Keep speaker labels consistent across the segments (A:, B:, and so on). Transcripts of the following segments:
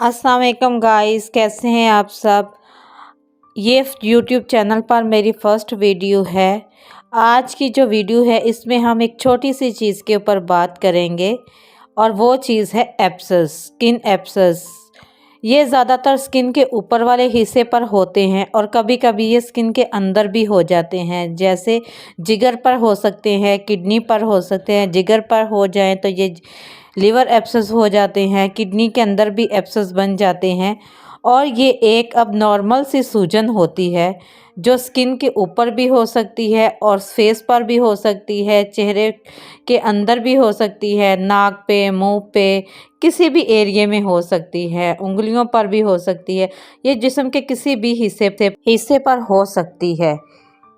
A: अस्सलाम वालेकुम गाइस, कैसे हैं आप सब। ये यूट्यूब चैनल पर मेरी फर्स्ट वीडियो है। आज की जो वीडियो है इसमें हम एक छोटी सी चीज़ के ऊपर बात करेंगे और वो चीज़ है एब्सेस, स्किन एब्सेस। ये ज़्यादातर स्किन के ऊपर वाले हिस्से पर होते हैं और कभी कभी ये स्किन के अंदर भी हो जाते हैं, जैसे जिगर पर हो सकते हैं, किडनी पर हो सकते हैं। जिगर पर हो जाए तो ये लिवर एब्सेस हो जाते हैं, किडनी के अंदर भी एब्सेस बन जाते हैं। और ये एक अब नॉर्मल सी सूजन होती है जो स्किन के ऊपर भी हो सकती है और फेस पर भी हो सकती है, चेहरे के अंदर भी हो सकती है, नाक पे, मुंह पे, किसी भी एरिया में हो सकती है, उंगलियों पर भी हो सकती है। ये जिस्म के किसी भी हिस्से पर हो सकती है।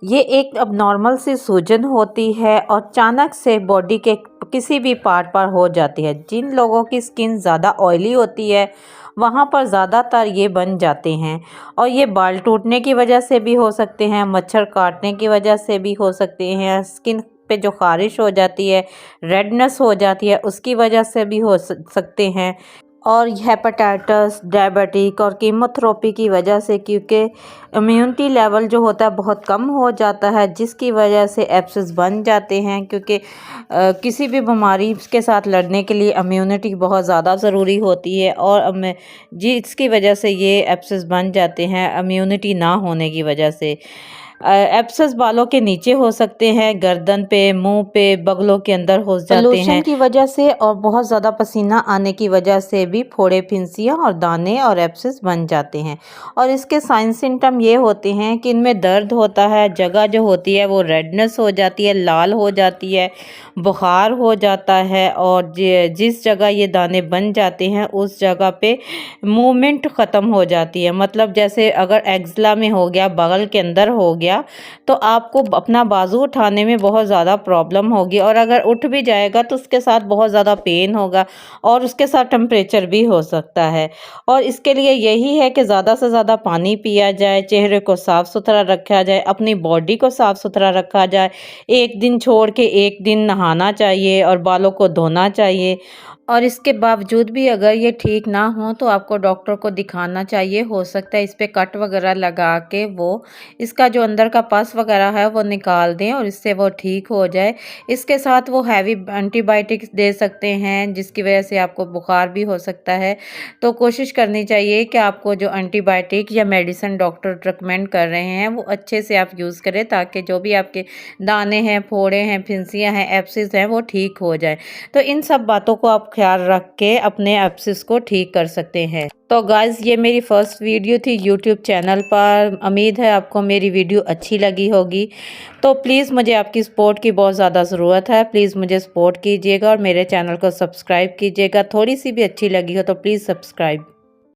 A: ये एक अब नॉर्मल सी सूजन होती है और अचानक से बॉडी के किसी भी पार्ट पर हो जाती है। जिन लोगों की स्किन ज़्यादा ऑयली होती है वहाँ पर ज़्यादातर ये बन जाते हैं और ये बाल टूटने की वजह से भी हो सकते हैं, मच्छर काटने की वजह से भी हो सकते हैं, स्किन पे जो ख़ारिश हो जाती है, रेडनेस हो जाती है, उसकी वजह से भी हो सकते हैं। और हेपेटाइटिस, डायबिटिक और कीमोथेरेपी की वजह से, क्योंकि इम्यूनिटी लेवल जो होता है बहुत कम हो जाता है, जिसकी वजह से एब्सेस बन जाते हैं। क्योंकि किसी भी बीमारी के साथ लड़ने के लिए इम्यूनिटी बहुत ज़्यादा ज़रूरी होती है और जिसकी वजह से ये एब्सेस बन जाते हैं इम्यूनिटी ना होने की वजह से। एब्सेस बालों के नीचे हो सकते हैं, गर्दन पे, मुंह पे, बगलों के अंदर हो जाते हैं। पोल्यूशन की वजह से और बहुत ज़्यादा पसीना आने की वजह से भी फोड़े, फिंसियाँ और दाने और एब्सेस बन जाते हैं। और इसके साइन सिम्टम ये होते हैं कि इनमें दर्द होता है, जगह जो होती है वो रेडनेस हो जाती है, लाल हो जाती है, बुखार हो जाता है और जिस जगह ये दाने बन जाते हैं उस जगह पे मूवमेंट ख़त्म हो जाती है। मतलब जैसे अगर एक्जिला में हो गया, बगल के अंदर हो गया, तो आपको अपना बाजू उठाने में बहुत ज़्यादा प्रॉब्लम होगी और अगर उठ भी जाएगा तो उसके साथ बहुत ज़्यादा पेन होगा और उसके साथ टेम्परेचर भी हो सकता है। और इसके लिए यही है कि ज़्यादा से ज़्यादा पानी पिया जाए, चेहरे को साफ़ सुथरा रखा जाए, अपनी बॉडी को साफ़ सुथरा रखा जाए। एक दिन छोड़ के एक दिन नहाना चाहिए और बालों को धोना चाहिए। और इसके बावजूद भी अगर ये ठीक ना हो तो आपको डॉक्टर को दिखाना चाहिए। हो सकता है इस पे कट वगैरह लगा के वो इसका जो अंदर का पस वगैरह है वो निकाल दें और इससे वो ठीक हो जाए। इसके साथ वो हैवी एंटीबायोटिक्स दे सकते हैं जिसकी वजह से आपको बुखार भी हो सकता है। तो कोशिश करनी चाहिए कि आपको जो एंटीबायोटिक या मेडिसिन डॉक्टर रिकमेंड कर रहे हैं वो अच्छे से आप यूज़ करें, ताकि जो भी आपके दाने हैं, फोड़े हैं, फिंसियाँ हैं, एब्सेस हैं वो ठीक हो जाए। तो इन सब बातों को आप ख्याल रख के अपने एब्सेस को ठीक कर सकते हैं। तो गाइज़ ये मेरी फर्स्ट वीडियो थी यूट्यूब चैनल पर। उम्मीद है आपको मेरी वीडियो अच्छी लगी होगी। तो प्लीज़ मुझे आपकी सपोर्ट की बहुत ज़्यादा ज़रूरत है। प्लीज़ मुझे सपोर्ट कीजिएगा और मेरे चैनल को सब्सक्राइब कीजिएगा। थोड़ी सी भी अच्छी लगी हो तो प्लीज़ सब्सक्राइब।